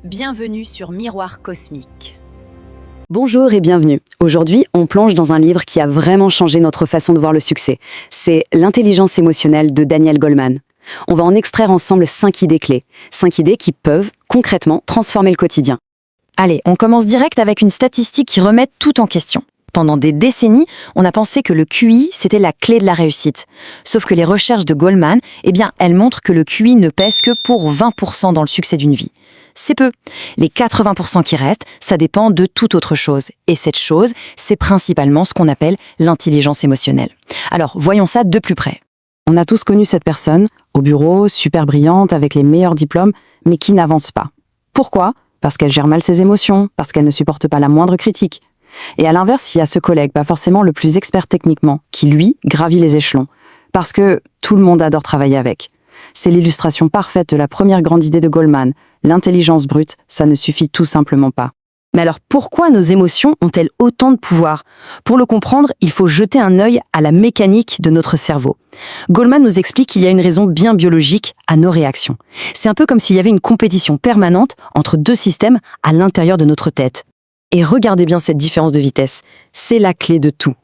Bienvenue sur Miroir Cosmique. Bonjour et bienvenue. Aujourd'hui, on plonge dans un livre qui a vraiment changé notre façon de voir le succès. C'est L'intelligence émotionnelle de Daniel Goleman. On va en extraire ensemble 5 idées clés. 5 idées qui peuvent, concrètement, transformer le quotidien. Allez, on commence direct avec une statistique qui remet tout en question. Pendant des décennies, on a pensé que le QI, c'était la clé de la réussite. Sauf que les recherches de Goleman, elles montrent que le QI ne pèse que pour 20% dans le succès d'une vie. C'est peu. Les 80% qui restent, ça dépend de toute autre chose. Et cette chose, c'est principalement ce qu'on appelle l'intelligence émotionnelle. Alors, voyons ça de plus près. On a tous connu cette personne, au bureau, super brillante, avec les meilleurs diplômes, mais qui n'avance pas. Pourquoi ? Parce qu'elle gère mal ses émotions, parce qu'elle ne supporte pas la moindre critique. Et à l'inverse, il y a ce collègue, pas forcément le plus expert techniquement, qui, lui, gravit les échelons. Parce que tout le monde adore travailler avec. C'est l'illustration parfaite de la première grande idée de Goleman. L'intelligence brute, ça ne suffit tout simplement pas. Mais alors pourquoi nos émotions ont-elles autant de pouvoir ? Pour le comprendre, il faut jeter un œil à la mécanique de notre cerveau. Goleman nous explique qu'il y a une raison bien biologique à nos réactions. C'est un peu comme s'il y avait une compétition permanente entre deux systèmes à l'intérieur de notre tête. Et regardez bien cette différence de vitesse, c'est la clé de tout.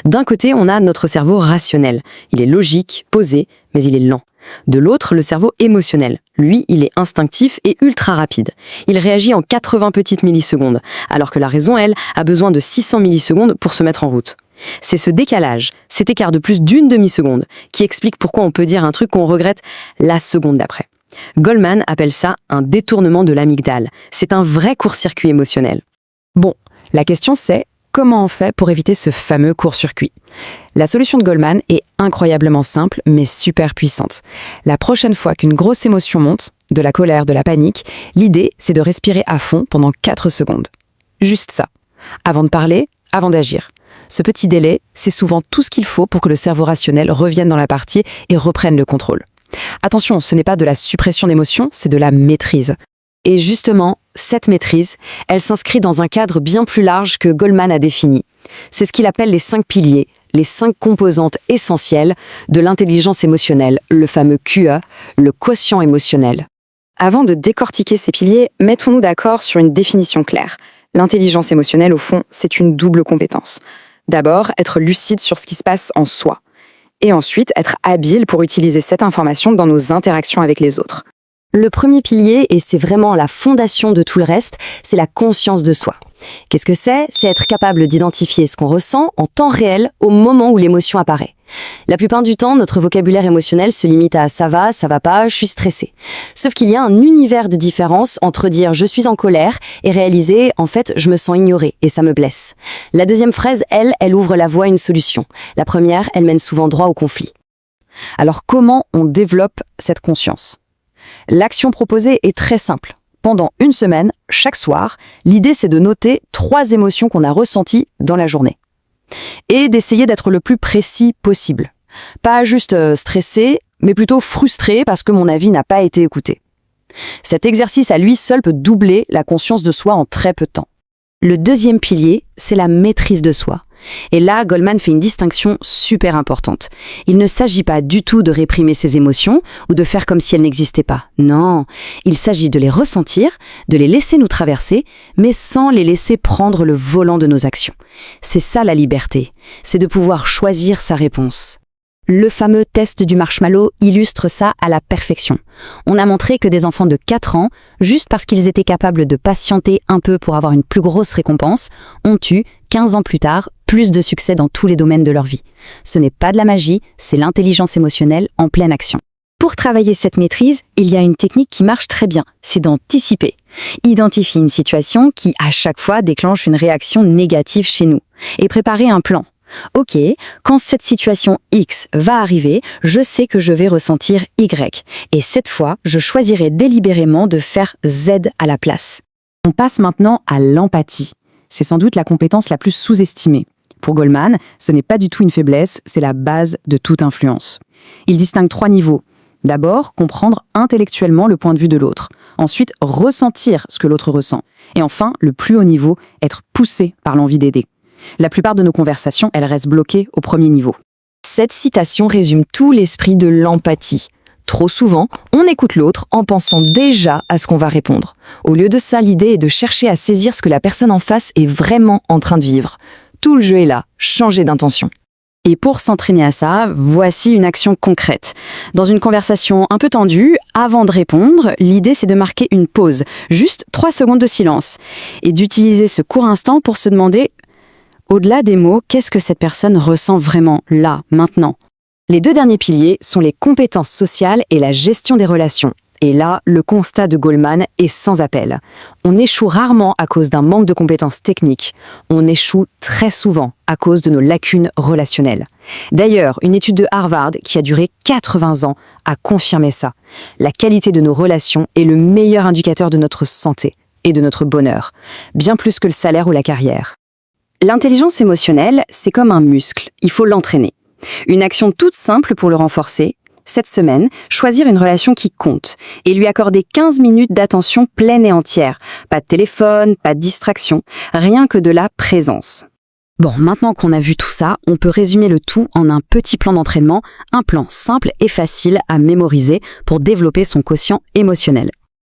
D'un côté, on a notre cerveau rationnel. Il est logique, posé, mais il est lent. De l'autre, le cerveau émotionnel. Lui, il est instinctif et ultra rapide. Il réagit en 80 petites millisecondes, alors que la raison, elle, a besoin de 600 millisecondes pour se mettre en route. C'est ce décalage, cet écart de plus d'une demi-seconde, qui explique pourquoi on peut dire un truc qu'on regrette la seconde d'après. Goleman appelle ça un détournement de l'amygdale. C'est un vrai court-circuit émotionnel. Bon, la question c'est, comment on fait pour éviter ce fameux court-circuit ? La solution de Goleman est incroyablement simple, mais super puissante. La prochaine fois qu'une grosse émotion monte, de la colère, de la panique, l'idée, c'est de respirer à fond pendant 4 secondes. Juste ça. Avant de parler, avant d'agir. Ce petit délai, c'est souvent tout ce qu'il faut pour que le cerveau rationnel revienne dans la partie et reprenne le contrôle. Attention, ce n'est pas de la suppression d'émotions, c'est de la maîtrise. Et justement, cette maîtrise, elle s'inscrit dans un cadre bien plus large que Goleman a défini. C'est ce qu'il appelle les 5 piliers, les 5 composantes essentielles de l'intelligence émotionnelle, le fameux QE, le quotient émotionnel. Avant de décortiquer ces piliers, mettons-nous d'accord sur une définition claire. L'intelligence émotionnelle, au fond, c'est une double compétence. D'abord, être lucide sur ce qui se passe en soi. Et ensuite, être habile pour utiliser cette information dans nos interactions avec les autres. Le premier pilier, et c'est vraiment la fondation de tout le reste, c'est la conscience de soi. Qu'est-ce que c'est ? C'est être capable d'identifier ce qu'on ressent en temps réel au moment où l'émotion apparaît. La plupart du temps, notre vocabulaire émotionnel se limite à « ça va pas, je suis stressé ». Sauf qu'il y a un univers de différence entre dire « je suis en colère » et réaliser « en fait, je me sens ignoré et ça me blesse ». La deuxième phrase, elle ouvre la voie à une solution. La première, elle mène souvent droit au conflit. Alors comment on développe cette conscience ? L'action proposée est très simple. Pendant une semaine, chaque soir, l'idée c'est de noter 3 émotions qu'on a ressenties dans la journée. Et d'essayer d'être le plus précis possible. Pas juste stressé, mais plutôt frustré parce que mon avis n'a pas été écouté. Cet exercice à lui seul peut doubler la conscience de soi en très peu de temps. Le deuxième pilier, c'est la maîtrise de soi. Et là, Goleman fait une distinction super importante. Il ne s'agit pas du tout de réprimer ses émotions ou de faire comme si elles n'existaient pas. Non, il s'agit de les ressentir, de les laisser nous traverser, mais sans les laisser prendre le volant de nos actions. C'est ça la liberté, c'est de pouvoir choisir sa réponse. Le fameux test du marshmallow illustre ça à la perfection. On a montré que des enfants de 4 ans, juste parce qu'ils étaient capables de patienter un peu pour avoir une plus grosse récompense, ont eu, 15 ans plus tard, plus de succès dans tous les domaines de leur vie. Ce n'est pas de la magie, c'est l'intelligence émotionnelle en pleine action. Pour travailler cette maîtrise, il y a une technique qui marche très bien, c'est d'anticiper. Identifier une situation qui, à chaque fois, déclenche une réaction négative chez nous et préparer un plan. Ok, quand cette situation X va arriver, je sais que je vais ressentir Y. Et cette fois, je choisirai délibérément de faire Z à la place. On passe maintenant à l'empathie. C'est sans doute la compétence la plus sous-estimée. Pour Goleman, ce n'est pas du tout une faiblesse, c'est la base de toute influence. Il distingue 3 niveaux. D'abord, comprendre intellectuellement le point de vue de l'autre. Ensuite, ressentir ce que l'autre ressent. Et enfin, le plus haut niveau, être poussé par l'envie d'aider. La plupart de nos conversations, elles restent bloquées au premier niveau. Cette citation résume tout l'esprit de l'empathie. Trop souvent, on écoute l'autre en pensant déjà à ce qu'on va répondre. Au lieu de ça, l'idée est de chercher à saisir ce que la personne en face est vraiment en train de vivre. Tout le jeu est là, changer d'intention. Et pour s'entraîner à ça, voici une action concrète. Dans une conversation un peu tendue, avant de répondre, l'idée c'est de marquer une pause, juste 3 secondes de silence, et d'utiliser ce court instant pour se demander, au-delà des mots, qu'est-ce que cette personne ressent vraiment, là, maintenant. Les 2 derniers piliers sont les compétences sociales et la gestion des relations. Et là, le constat de Goleman est sans appel. On échoue rarement à cause d'un manque de compétences techniques. On échoue très souvent à cause de nos lacunes relationnelles. D'ailleurs, une étude de Harvard qui a duré 80 ans a confirmé ça. La qualité de nos relations est le meilleur indicateur de notre santé et de notre bonheur, bien plus que le salaire ou la carrière. L'intelligence émotionnelle, c'est comme un muscle, il faut l'entraîner. Une action toute simple pour le renforcer, cette semaine, choisir une relation qui compte et lui accorder 15 minutes d'attention pleine et entière. Pas de téléphone, pas de distraction, rien que de la présence. Bon, maintenant qu'on a vu tout ça, on peut résumer le tout en un petit plan d'entraînement, un plan simple et facile à mémoriser pour développer son quotient émotionnel.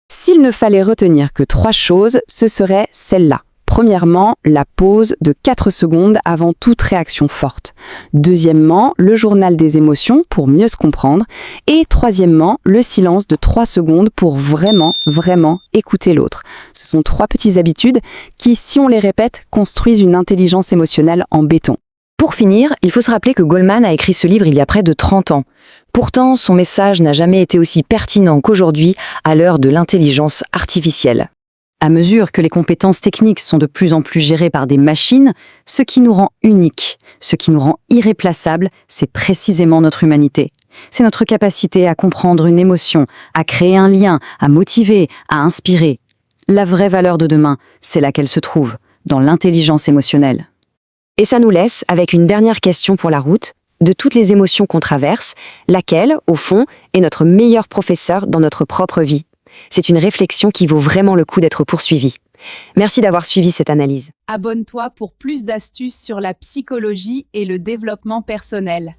S'il ne fallait retenir que 3 choses, ce serait celle-là. Premièrement, la pause de 4 secondes avant toute réaction forte. Deuxièmement, le journal des émotions pour mieux se comprendre. Et troisièmement, le silence de 3 secondes pour vraiment écouter l'autre. Ce sont 3 petites habitudes qui, si on les répète, construisent une intelligence émotionnelle en béton. Pour finir, il faut se rappeler que Goleman a écrit ce livre il y a près de 30 ans. Pourtant, son message n'a jamais été aussi pertinent qu'aujourd'hui à l'heure de l'intelligence artificielle. À mesure que les compétences techniques sont de plus en plus gérées par des machines, ce qui nous rend uniques, ce qui nous rend irréplaçables, c'est précisément notre humanité. C'est notre capacité à comprendre une émotion, à créer un lien, à motiver, à inspirer. La vraie valeur de demain, c'est là qu'elle se trouve, dans l'intelligence émotionnelle. Et ça nous laisse avec une dernière question pour la route. De toutes les émotions qu'on traverse, laquelle, au fond, est notre meilleur professeur dans notre propre vie ? C'est une réflexion qui vaut vraiment le coup d'être poursuivie. Merci d'avoir suivi cette analyse. Abonne-toi pour plus d'astuces sur la psychologie et le développement personnel.